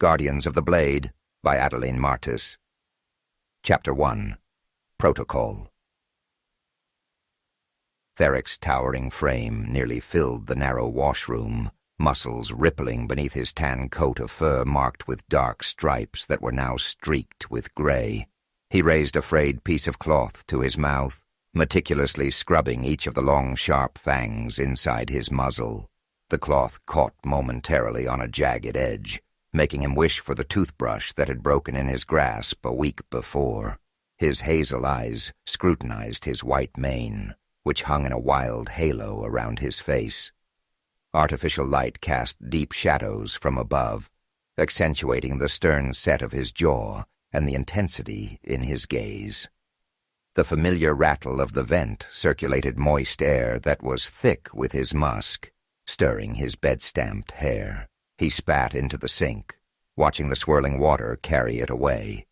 Guardians of the B.L.A.D.E. by Adalene Martis. Chapter 1. Protocol. Therak's towering frame nearly filled the narrow washroom, muscles rippling beneath his tan coat of fur marked with dark stripes that were now streaked with gray. He raised a frayed piece of cloth to his mouth, meticulously scrubbing each of the long, sharp fangs inside his muzzle. The cloth caught momentarily on a jagged edge, making him wish for the toothbrush that had broken in his grasp a week before. His hazel eyes scrutinized his white mane, which hung in a wild halo around his face. Artificial light cast deep shadows from above, accentuating the stern set of his jaw and the intensity in his gaze. The familiar rattle of the vent circulated moist air that was thick with his musk, stirring his bed-stamped hair. He spat into the sink, watching the swirling water carry it away.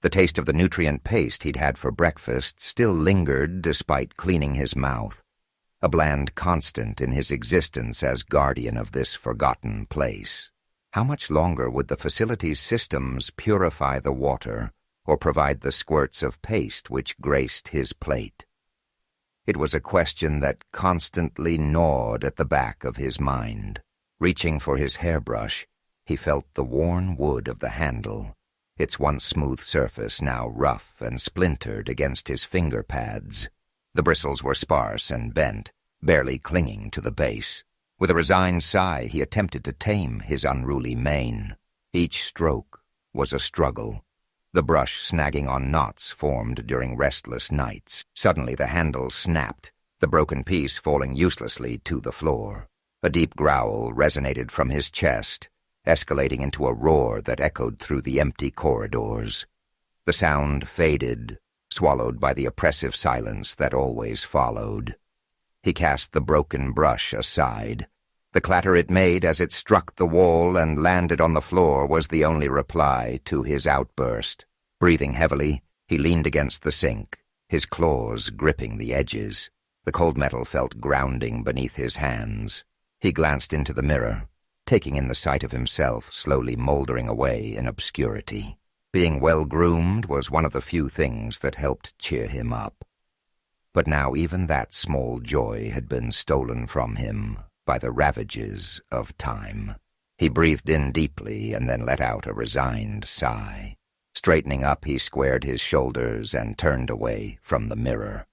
The taste of the nutrient paste he'd had for breakfast still lingered despite cleaning his mouth, a bland constant in his existence as guardian of this forgotten place. How much longer would the facility's systems purify the water or provide the squirts of paste which graced his plate? It was a question that constantly gnawed at the back of his mind. Reaching for his hairbrush, he felt the worn wood of the handle, its once smooth surface now rough and splintered against his finger pads. The bristles were sparse and bent, barely clinging to the base. With a resigned sigh, he attempted to tame his unruly mane. Each stroke was a struggle, the brush snagging on knots formed during restless nights. Suddenly the handle snapped, the broken piece falling uselessly to the floor. A deep growl resonated from his chest, escalating into a roar that echoed through the empty corridors. The sound faded, swallowed by the oppressive silence that always followed. He cast the broken brush aside. The clatter it made as it struck the wall and landed on the floor was the only reply to his outburst. Breathing heavily, he leaned against the sink, his claws gripping the edges. The cold metal felt grounding beneath his hands. He glanced into the mirror, taking in the sight of himself slowly moldering away in obscurity. Being well-groomed was one of the few things that helped cheer him up. But now even that small joy had been stolen from him by the ravages of time. He breathed in deeply and then let out a resigned sigh. Straightening up, he squared his shoulders and turned away from the mirror.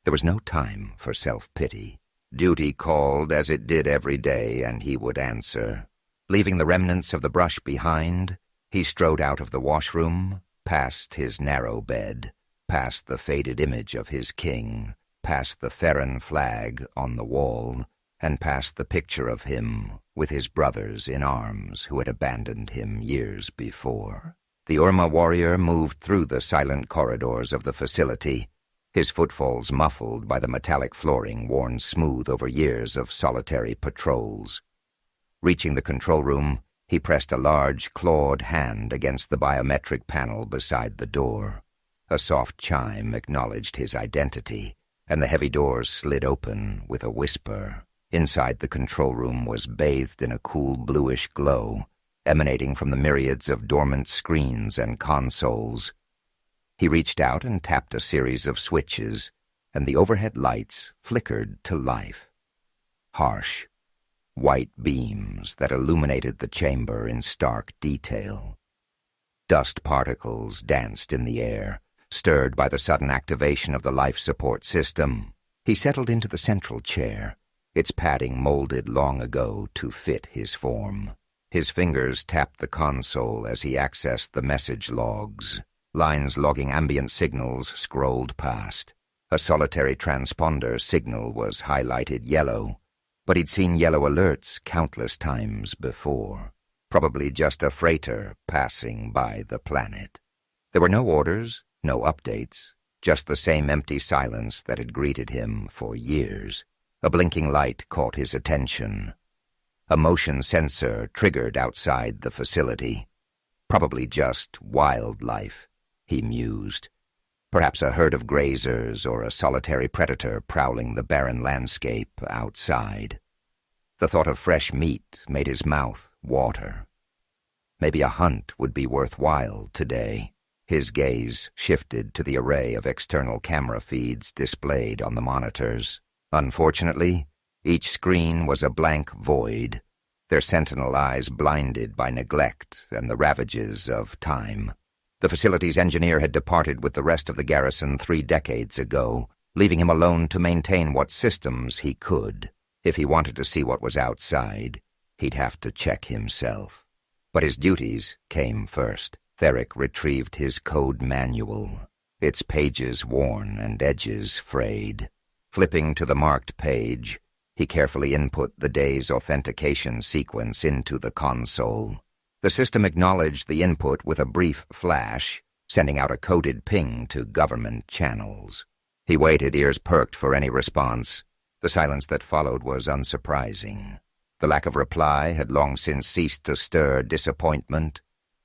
There was no time for self-pity. Duty called as it did every day, and he would answer. Leaving the remnants of the brush behind, he strode out of the washroom, past his narrow bed, past the faded image of his king, past the Ferran flag on the wall, and past the picture of him with his brothers in arms who had abandoned him years before. The Urmah warrior moved through the silent corridors of the facility, his footfalls muffled by the metallic flooring worn smooth over years of solitary patrols. Reaching the control room, he pressed a large, clawed hand against the biometric panel beside the door. A soft chime acknowledged his identity, and the heavy doors slid open with a whisper. Inside, the control room was bathed in a cool bluish glow, emanating from the myriads of dormant screens and consoles. He reached out and tapped a series of switches, and the overhead lights flickered to life. Harsh, white beams that illuminated the chamber in stark detail. Dust particles danced in the air, stirred by the sudden activation of the life support system. He settled into the central chair, its padding molded long ago to fit his form. His fingers tapped the console as he accessed the message logs. Lines logging ambient signals scrolled past. A solitary transponder signal was highlighted yellow, but he'd seen yellow alerts countless times before. Probably just a freighter passing by the planet. There were no orders, no updates, just the same empty silence that had greeted him for years. A blinking light caught his attention. A motion sensor triggered outside the facility. Probably just wildlife, he mused. Perhaps a herd of grazers or a solitary predator prowling the barren landscape outside. The thought of fresh meat made his mouth water. Maybe a hunt would be worthwhile today. His gaze shifted to the array of external camera feeds displayed on the monitors. Unfortunately, each screen was a blank void, their sentinel eyes blinded by neglect and the ravages of time. The facility's engineer had departed with the rest of the garrison 3 decades ago, leaving him alone to maintain what systems he could. If he wanted to see what was outside, he'd have to check himself. But his duties came first. Therak retrieved his code manual, its pages worn and edges frayed. Flipping to the marked page, he carefully input the day's authentication sequence into the console. The system acknowledged the input with a brief flash, sending out a coded ping to government channels. He waited, ears perked for any response. The silence that followed was unsurprising. The lack of reply had long since ceased to stir disappointment.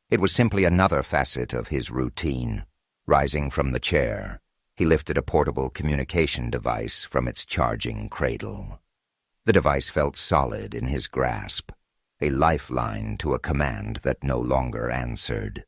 It was simply another facet of his routine. Rising from the chair, he lifted a portable communication device from its charging cradle. The device felt solid in his grasp, a lifeline to a command that no longer answered.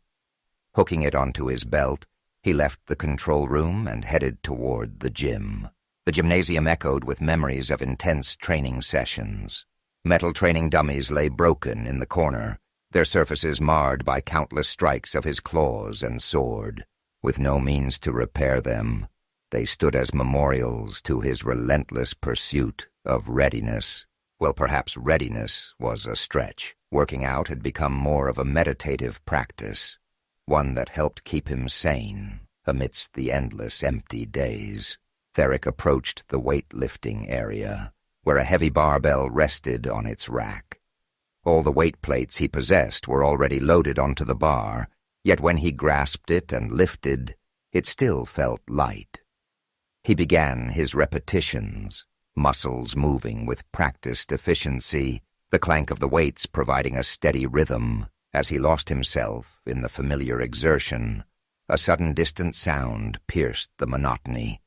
Hooking it onto his belt, he left the control room and headed toward the gym. The gymnasium echoed with memories of intense training sessions. Metal training dummies lay broken in the corner, their surfaces marred by countless strikes of his claws and sword. With no means to repair them, they stood as memorials to his relentless pursuit of readiness. Well, perhaps readiness was a stretch. Working out had become more of a meditative practice, one that helped keep him sane amidst the endless empty days. Therak approached the weightlifting area, where a heavy barbell rested on its rack. All the weight plates he possessed were already loaded onto the bar, yet when he grasped it and lifted, it still felt light. He began his repetitions, muscles moving with practiced efficiency, the clank of the weights providing a steady rhythm. As he lost himself in the familiar exertion, a sudden distant sound pierced the monotony,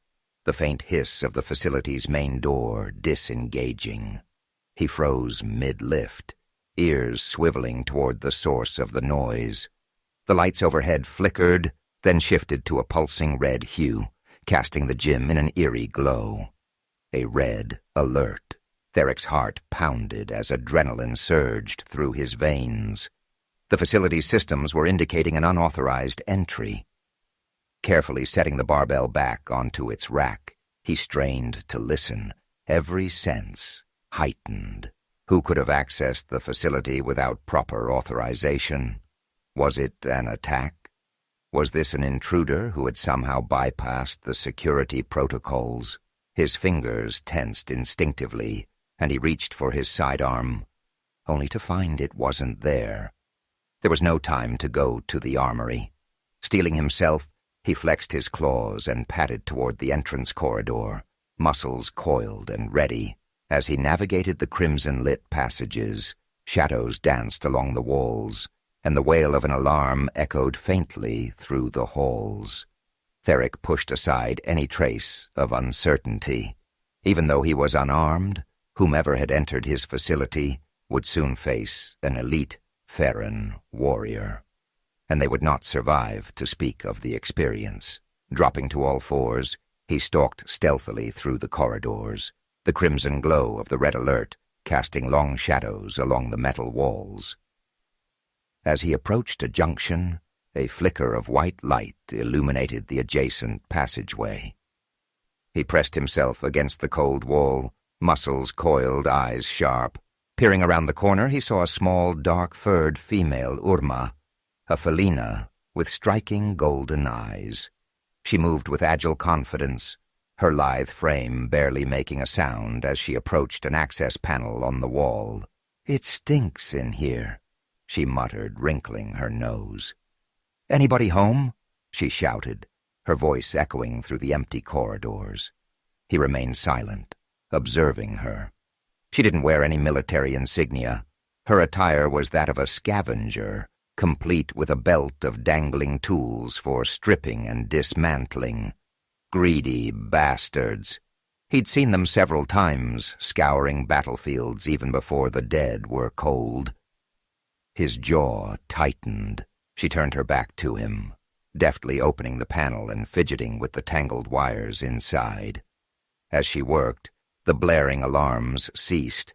the faint hiss of the facility's main door disengaging. He froze mid-lift, ears swiveling toward the source of the noise. The lights overhead flickered, then shifted to a pulsing red hue, casting the gym in an eerie glow. A red alert. Therak's heart pounded as adrenaline surged through his veins. The facility's systems were indicating an unauthorized entry. Carefully setting the barbell back onto its rack, he strained to listen, every sense heightened. Who could have accessed the facility without proper authorization? Was it an attack? Was this an intruder who had somehow bypassed the security protocols? His fingers tensed instinctively, and he reached for his sidearm, only to find it wasn't there. There was no time to go to the armory. Steeling himself, he flexed his claws and padded toward the entrance corridor, muscles coiled and ready. As he navigated the crimson-lit passages, shadows danced along the walls, and the wail of an alarm echoed faintly through the halls. Therak pushed aside any trace of uncertainty. Even though he was unarmed, whomever had entered his facility would soon face an elite Pheron warrior, and they would not survive to speak of the experience. Dropping to all fours, he stalked stealthily through the corridors, the crimson glow of the red alert casting long shadows along the metal walls. As he approached a junction, a flicker of white light illuminated the adjacent passageway. He pressed himself against the cold wall, muscles coiled, eyes sharp. Peering around the corner, he saw a small, dark-furred female Urmah, a feline with striking golden eyes. She moved with agile confidence, her lithe frame barely making a sound as she approached an access panel on the wall. "It stinks in here," she muttered, wrinkling her nose. "Anybody home?" she shouted, her voice echoing through the empty corridors. He remained silent, observing her. She didn't wear any military insignia. Her attire was that of a scavenger, complete with a belt of dangling tools for stripping and dismantling. Greedy bastards. He'd seen them several times, scouring battlefields even before the dead were cold. His jaw tightened. She turned her back to him, deftly opening the panel and fidgeting with the tangled wires inside. As she worked, the blaring alarms ceased,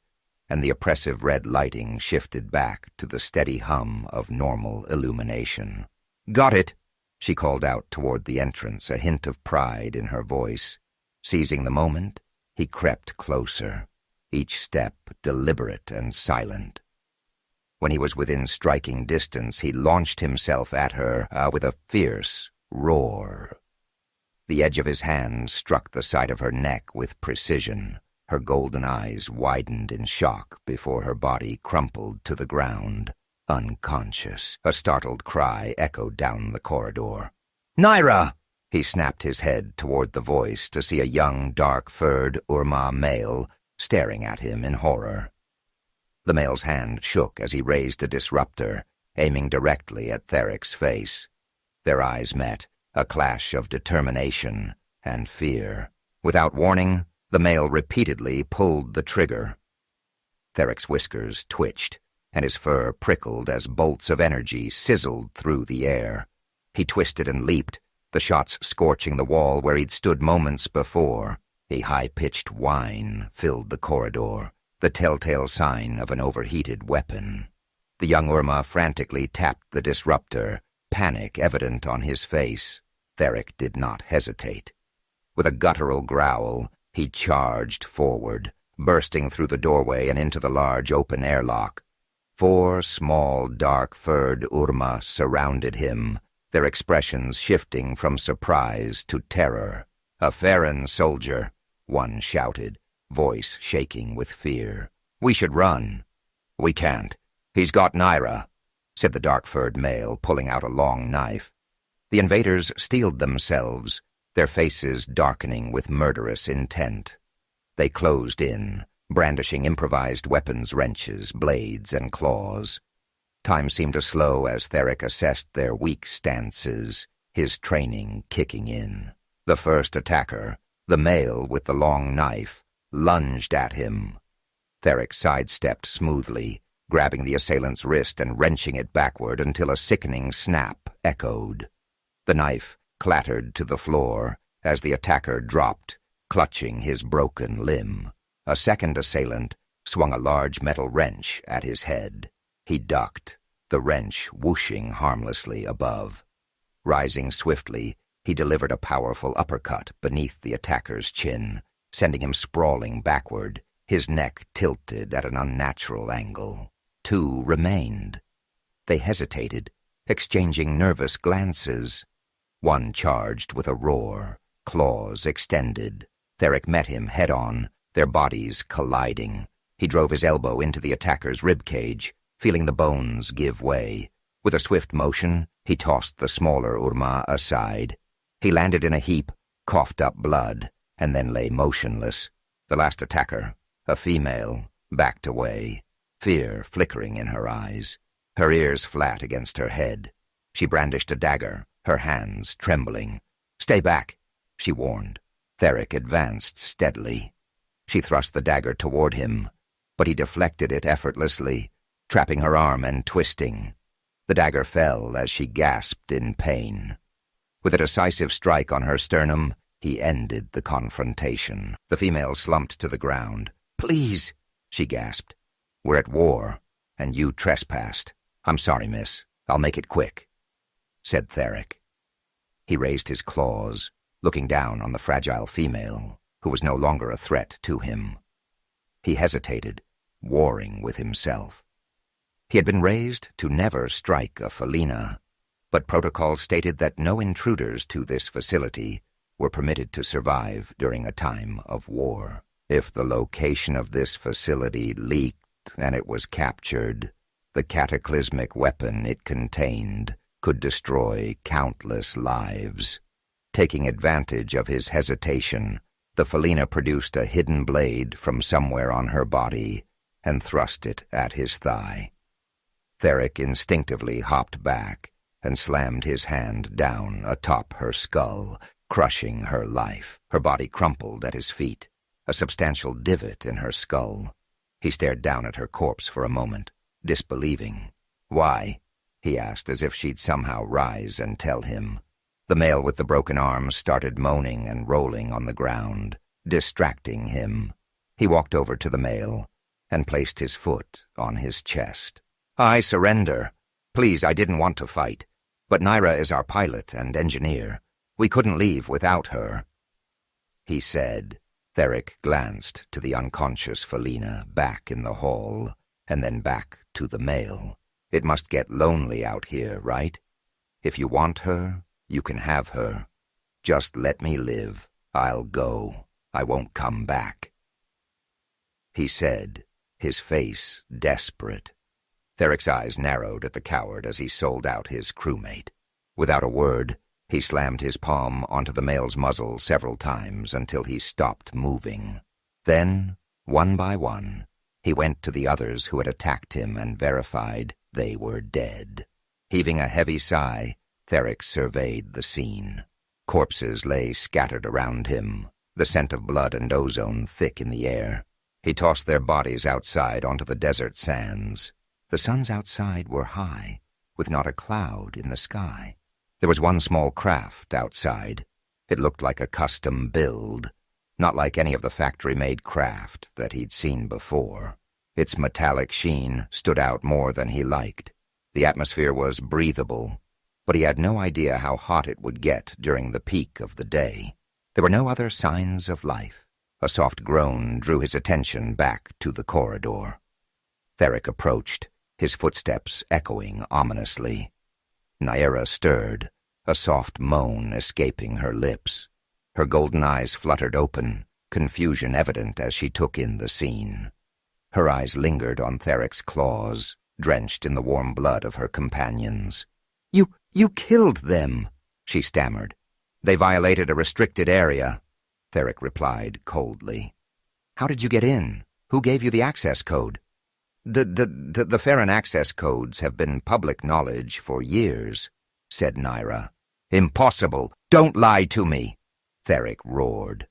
and the oppressive red lighting shifted back to the steady hum of normal illumination. "Got it!" she called out toward the entrance, a hint of pride in her voice. Seizing the moment, he crept closer, each step deliberate and silent. When he was within striking distance, he launched himself at her with a fierce roar. The edge of his hand struck the side of her neck with precision. Her golden eyes widened in shock before her body crumpled to the ground, unconscious. A startled cry echoed down the corridor. "Nyra!" He snapped his head toward the voice to see a young, dark-furred Urmah male staring at him in horror. The male's hand shook as he raised a disruptor, aiming directly at Therak's face. Their eyes met, a clash of determination and fear. Without warning, the male repeatedly pulled the trigger. Therak's whiskers twitched, and his fur prickled as bolts of energy sizzled through the air. He twisted and leaped, the shots scorching the wall where he'd stood moments before. A high-pitched whine filled the corridor, the telltale sign of an overheated weapon. The young Urmah frantically tapped the disruptor, panic evident on his face. Therak did not hesitate. With a guttural growl, he charged forward, bursting through the doorway and into the large open airlock. 4 small, dark-furred Urmah surrounded him, their expressions shifting from surprise to terror. "A Farron soldier," one shouted, voice shaking with fear. "We should run." "We can't. He's got Nyra," said the dark-furred male, pulling out a long knife. The invaders steeled themselves, their faces darkening with murderous intent. They closed in, brandishing improvised weapons wrenches, blades, and claws. Time seemed to slow as Therak assessed their weak stances, his training kicking in. The first attacker, the male with the long knife, lunged at him. Therak sidestepped smoothly, grabbing the assailant's wrist and wrenching it backward until a sickening snap echoed. The knife clattered to the floor as the attacker dropped, clutching his broken limb. A second assailant swung a large metal wrench at his head. He ducked, the wrench whooshing harmlessly above. Rising swiftly, he delivered a powerful uppercut beneath the attacker's chin, sending him sprawling backward, his neck tilted at an unnatural angle. 2 remained. They hesitated, exchanging nervous glances. One charged with a roar, claws extended. Therak met him head-on, their bodies colliding. He drove his elbow into the attacker's ribcage, feeling the bones give way. With a swift motion, he tossed the smaller Urmah aside. He landed in a heap, coughed up blood, and then lay motionless. The last attacker, a female, backed away, fear flickering in her eyes, her ears flat against her head. She brandished a dagger, her hands trembling. "Stay back," she warned. Therak advanced steadily. She thrust the dagger toward him, but he deflected it effortlessly, trapping her arm and twisting. The dagger fell as she gasped in pain. With a decisive strike on her sternum, he ended the confrontation. The female slumped to the ground. "Please," she gasped. "We're at war, and you trespassed. I'm sorry, miss. I'll make it quick," said Therak. He raised his claws, looking down on the fragile female, who was no longer a threat to him. He hesitated, warring with himself. He had been raised to never strike a felina, but protocol stated that no intruders to this facility were permitted to survive during a time of war. If the location of this facility leaked and it was captured, the cataclysmic weapon it contained could destroy countless lives. Taking advantage of his hesitation, the felina produced a hidden blade from somewhere on her body and thrust it at his thigh. Therak instinctively hopped back and slammed his hand down atop her skull, crushing her life. Her body crumpled at his feet, a substantial divot in her skull. He stared down at her corpse for a moment, disbelieving. Why? He asked, as if she'd somehow rise and tell him. The male with the broken arm started moaning and rolling on the ground, distracting him. He walked over to the male and placed his foot on his chest. I surrender. Please, I didn't want to fight. But Nyra is our pilot and engineer. We couldn't leave without her. He said. Therak glanced to the unconscious Felina back in the hall, and then back to the male. It must get lonely out here, right? If you want her, you can have her. Just let me live. I'll go. I won't come back. He said, his face desperate. Therak's eyes narrowed at the coward as he sold out his crewmate. Without a word, he slammed his palm onto the male's muzzle several times until he stopped moving. Then, one by one, he went to the others who had attacked him and verified they were dead. Heaving a heavy sigh, Therak surveyed the scene. Corpses lay scattered around him, the scent of blood and ozone thick in the air. He tossed their bodies outside onto the desert sands. The suns outside were high, with not a cloud in the sky. There was one small craft outside. It looked like a custom build, not like any of the factory-made craft that he'd seen before. Its metallic sheen stood out more than he liked. The atmosphere was breathable, but he had no idea how hot it would get during the peak of the day. There were no other signs of life. A soft groan drew his attention back to the corridor. Therak approached, his footsteps echoing ominously. Nyra stirred, a soft moan escaping her lips. Her golden eyes fluttered open, confusion evident as she took in the scene. Her eyes lingered on Therak's claws, drenched in the warm blood of her companions. You killed them," she stammered. "They violated a restricted area," Therak replied coldly. "How did you get in? Who gave you the access code?" The Pheron access codes have been public knowledge for years," said Nyra. "Impossible! Don't lie to me!" Therak roared.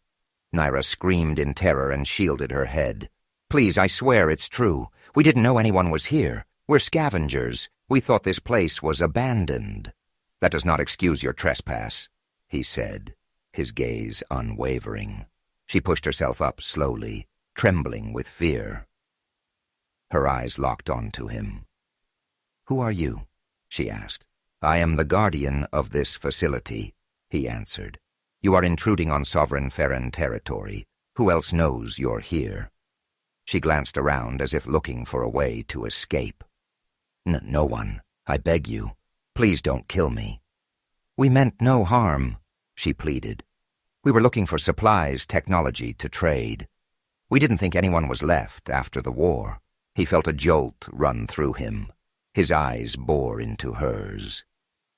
Nyra screamed in terror and shielded her head. "Please, I swear it's true. We didn't know anyone was here. We're scavengers. We thought this place was abandoned." "That does not excuse your trespass," he said, his gaze unwavering. She pushed herself up slowly, trembling with fear. Her eyes locked onto him. "Who are you?" she asked. "I am the guardian of this facility," he answered. "You are intruding on sovereign Pheron territory. Who else knows you're here?" She glanced around as if looking for a way to escape. No one. I beg you. Please don't kill me." "We meant no harm," she pleaded. "We were looking for supplies, technology to trade. We didn't think anyone was left after the war." He felt a jolt run through him. His eyes bore into hers.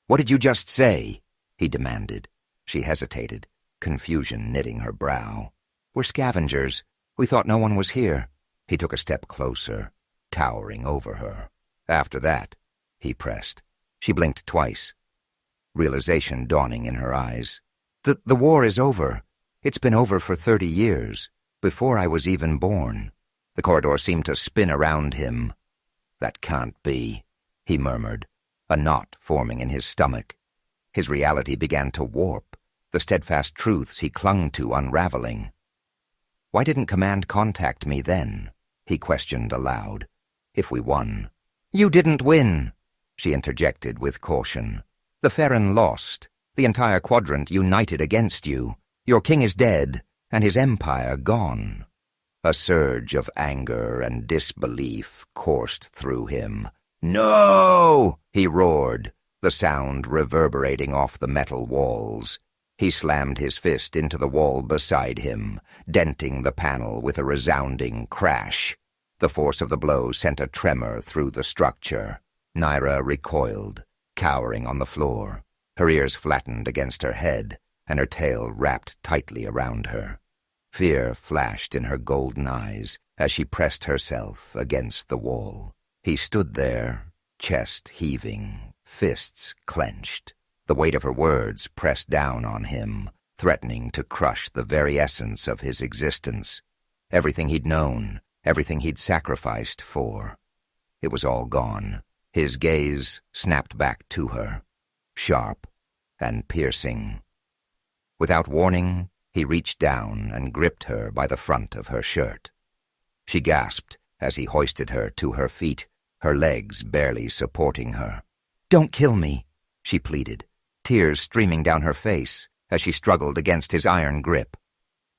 "What did you just say?" he demanded. She hesitated, confusion knitting her brow. "We're scavengers. We thought no one was here." He took a step closer, towering over her. "After that," he pressed. She blinked twice, realization dawning in her eyes. The war is over. It's been over for 30 years, before I was even born." The corridor seemed to spin around him. "That can't be," he murmured, a knot forming in his stomach. His reality began to warp, the steadfast truths he clung to unraveling. "Why didn't Command contact me then?" he questioned aloud. "If we won." "You didn't win," she interjected with caution. "The Pheron lost. The entire quadrant united against you. Your king is dead, and his empire gone." A surge of anger and disbelief coursed through him. "No!" he roared, the sound reverberating off the metal walls. He slammed his fist into the wall beside him, denting the panel with a resounding crash. The force of the blow sent a tremor through the structure. Nyra recoiled, cowering on the floor, her ears flattened against her head, and her tail wrapped tightly around her. Fear flashed in her golden eyes as she pressed herself against the wall. He stood there, chest heaving, fists clenched. The weight of her words pressed down on him, threatening to crush the very essence of his existence. Everything he'd known, everything he'd sacrificed for. It was all gone. His gaze snapped back to her, sharp and piercing. Without warning, he reached down and gripped her by the front of her shirt. She gasped as he hoisted her to her feet, her legs barely supporting her. "Don't kill me," she pleaded, tears streaming down her face as she struggled against his iron grip.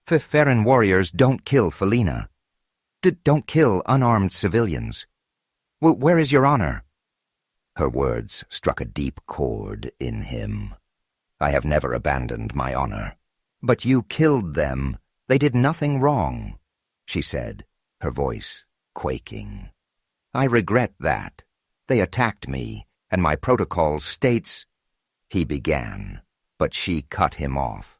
"Ferin warriors don't kill Felina. Don't kill unarmed civilians. Where is your honor?" Her words struck a deep chord in him. "I have never abandoned my honor." "But you killed them. They did nothing wrong," she said, her voice quaking. "I regret that. They attacked me, and my protocol states—" he began, but she cut him off.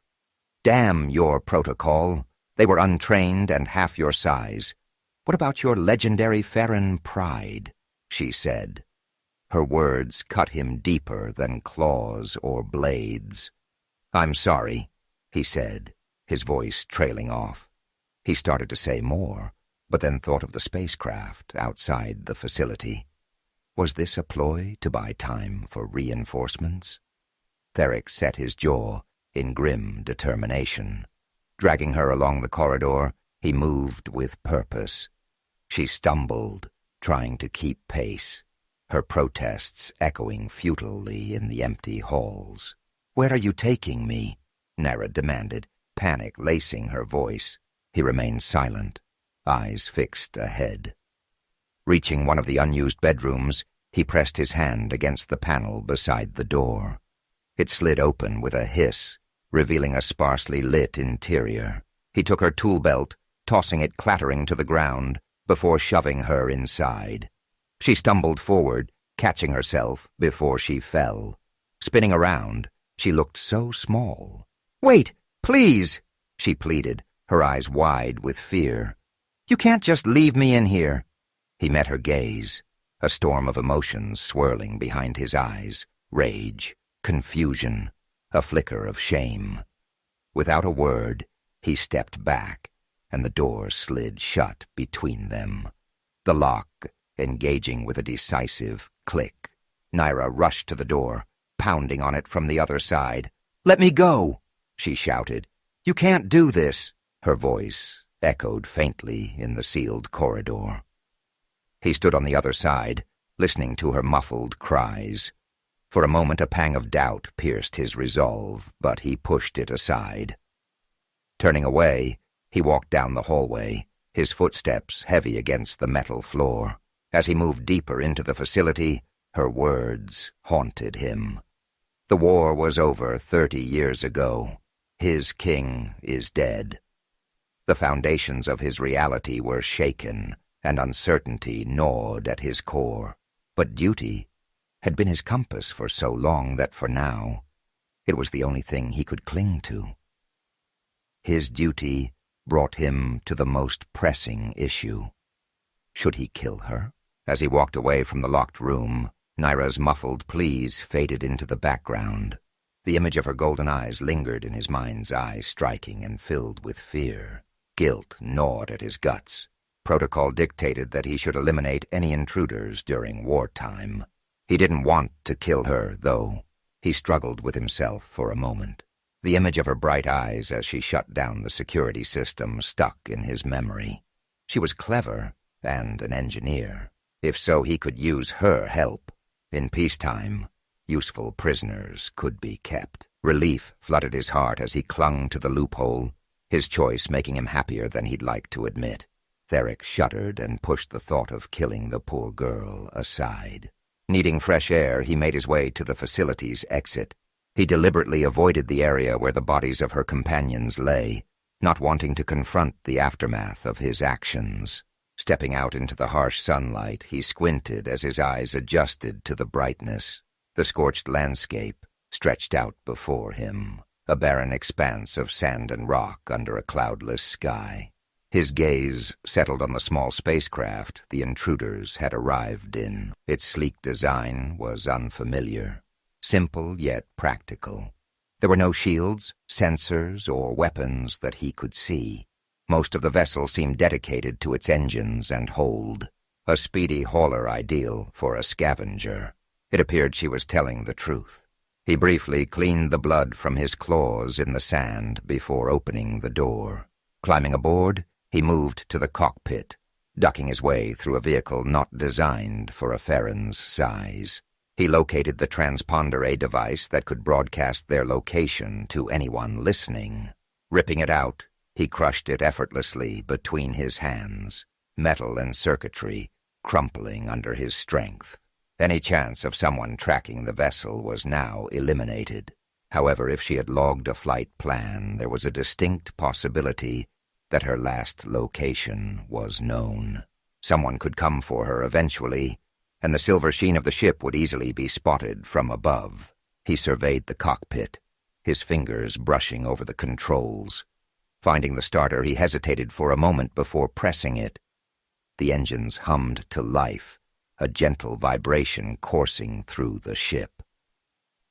"Damn your protocol. They were untrained and half your size. What about your legendary Ferin pride?" she said. Her words cut him deeper than claws or blades. "I'm sorry," he said, his voice trailing off. He started to say more, but then thought of the spacecraft outside the facility. Was this a ploy to buy time for reinforcements? Therak set his jaw in grim determination. Dragging her along the corridor, he moved with purpose. She stumbled, trying to keep pace, her protests echoing futilely in the empty halls. "Where are you taking me?" Nyra demanded, panic lacing her voice. He remained silent, eyes fixed ahead. Reaching one of the unused bedrooms, he pressed his hand against the panel beside the door. It slid open with a hiss, revealing a sparsely lit interior. He took her tool belt, tossing it clattering to the ground, before shoving her inside. She stumbled forward, catching herself before she fell. Spinning around, she looked so small. "Wait, please," she pleaded, her eyes wide with fear. "You can't just leave me in here." He met her gaze, a storm of emotions swirling behind his eyes, rage, confusion, a flicker of shame. Without a word, he stepped back, and the door slid shut between them. The lock engaging with a decisive click. Nyra rushed to the door, pounding on it from the other side. "Let me go," she shouted. "You can't do this." Her voice echoed faintly in the sealed corridor. He stood on the other side, listening to her muffled cries. For a moment a pang of doubt pierced his resolve, but he pushed it aside. Turning away, he walked down the hallway, his footsteps heavy against the metal floor. As he moved deeper into the facility, her words haunted him. The war was over 30 years ago. His king is dead. The foundations of his reality were shaken, and uncertainty gnawed at his core. But duty had been his compass for so long that for now, it was the only thing he could cling to. His duty brought him to the most pressing issue. Should he kill her? As he walked away from the locked room, Nyra's muffled pleas faded into the background. The image of her golden eyes lingered in his mind's eye, striking and filled with fear. Guilt gnawed at his guts. Protocol dictated that he should eliminate any intruders during wartime. He didn't want to kill her, though. He struggled with himself for a moment. The image of her bright eyes as she shut down the security system stuck in his memory. She was clever and an engineer. If so, he could use her help. In peacetime, useful prisoners could be kept. Relief flooded his heart as he clung to the loophole, his choice making him happier than he'd like to admit. Therak shuddered and pushed the thought of killing the poor girl aside. Needing fresh air, he made his way to the facility's exit. He deliberately avoided the area where the bodies of her companions lay, not wanting to confront the aftermath of his actions. Stepping out into the harsh sunlight, he squinted as his eyes adjusted to the brightness. The scorched landscape stretched out before him, a barren expanse of sand and rock under a cloudless sky. His gaze settled on the small spacecraft the intruders had arrived in. Its sleek design was unfamiliar, simple yet practical. There were no shields, sensors, or weapons that he could see. Most of the vessel seemed dedicated to its engines and hold. a speedy hauler ideal for a scavenger. It appeared she was telling the truth. He briefly cleaned the blood from his claws in the sand before opening the door. Climbing aboard, he moved to the cockpit, ducking his way through a vehicle not designed for a Pheron's size. He located the transponder A device that could broadcast their location to anyone listening. Ripping it out, he crushed it effortlessly between his hands, metal and circuitry crumpling under his strength. Any chance of someone tracking the vessel was now eliminated. However, if she had logged a flight plan, there was a distinct possibility that her last location was known. Someone could come for her eventually, and the silver sheen of the ship would easily be spotted from above. He surveyed the cockpit, his fingers brushing over the controls. Finding the starter, he hesitated for a moment before pressing it. The engines hummed to life, a gentle vibration coursing through the ship.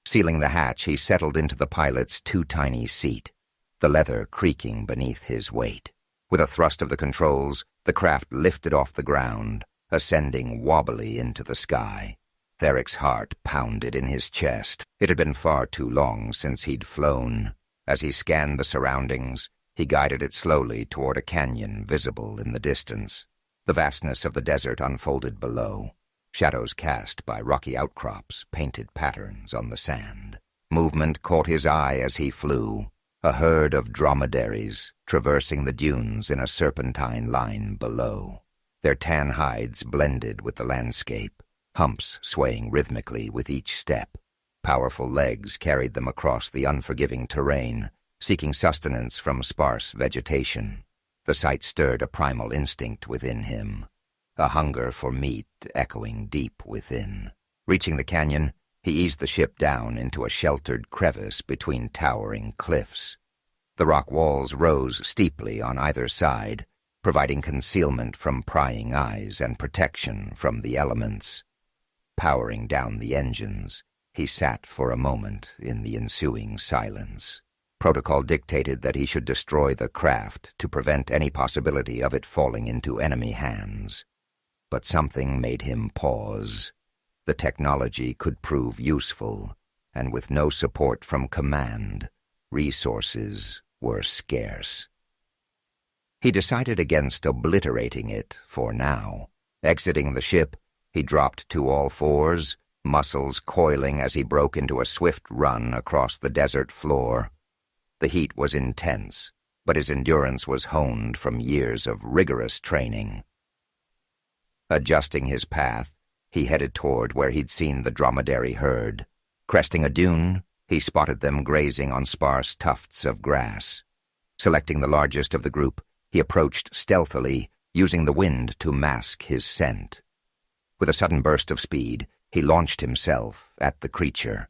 Sealing the hatch, he settled into the pilot's too-tiny seat, the leather creaking beneath his weight. With a thrust of the controls, the craft lifted off the ground, ascending wobbly into the sky. Therak's heart pounded in his chest. It had been far too long since he'd flown. As he scanned the surroundings, he guided it slowly toward a canyon visible in the distance. The vastness of the desert unfolded below. Shadows cast by rocky outcrops painted patterns on the sand. Movement caught his eye as he flew. A herd of dromedaries traversing the dunes in a serpentine line below. Their tan hides blended with the landscape, humps swaying rhythmically with each step. Powerful legs carried them across the unforgiving terrain, seeking sustenance from sparse vegetation. The sight stirred a primal instinct within him, a hunger for meat echoing deep within. Reaching the canyon, he eased the ship down into a sheltered crevice between towering cliffs. The rock walls rose steeply on either side, providing concealment from prying eyes and protection from the elements. Powering down the engines, he sat for a moment in the ensuing silence. Protocol dictated that he should destroy the craft to prevent any possibility of it falling into enemy hands. But something made him pause. The technology could prove useful, and with no support from command, resources were scarce. He decided against obliterating it for now. Exiting the ship, he dropped to all fours, muscles coiling as he broke into a swift run across the desert floor. The heat was intense, but his endurance was honed from years of rigorous training. Adjusting his path, he headed toward where he'd seen the dromedary herd. Cresting a dune, he spotted them grazing on sparse tufts of grass. Selecting the largest of the group, he approached stealthily, using the wind to mask his scent. With a sudden burst of speed, he launched himself at the creature.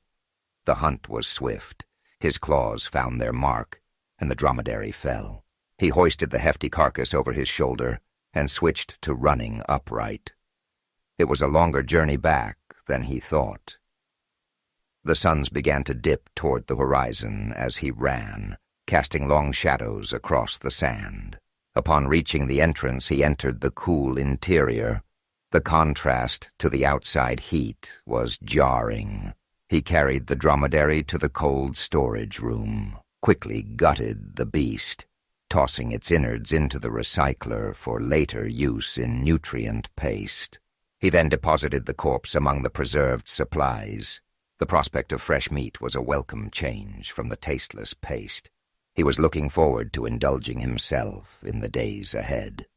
The hunt was swift. His claws found their mark, and the dromedary fell. He hoisted the hefty carcass over his shoulder and switched to running upright. It was a longer journey back than he thought. The suns began to dip toward the horizon as he ran, casting long shadows across the sand. Upon reaching the entrance, he entered the cool interior. The contrast to the outside heat was jarring. He carried the dromedary to the cold storage room, quickly gutted the beast, tossing its innards into the recycler for later use in nutrient paste. He then deposited the corpse among the preserved supplies. The prospect of fresh meat was a welcome change from the tasteless paste. He was looking forward to indulging himself in the days ahead.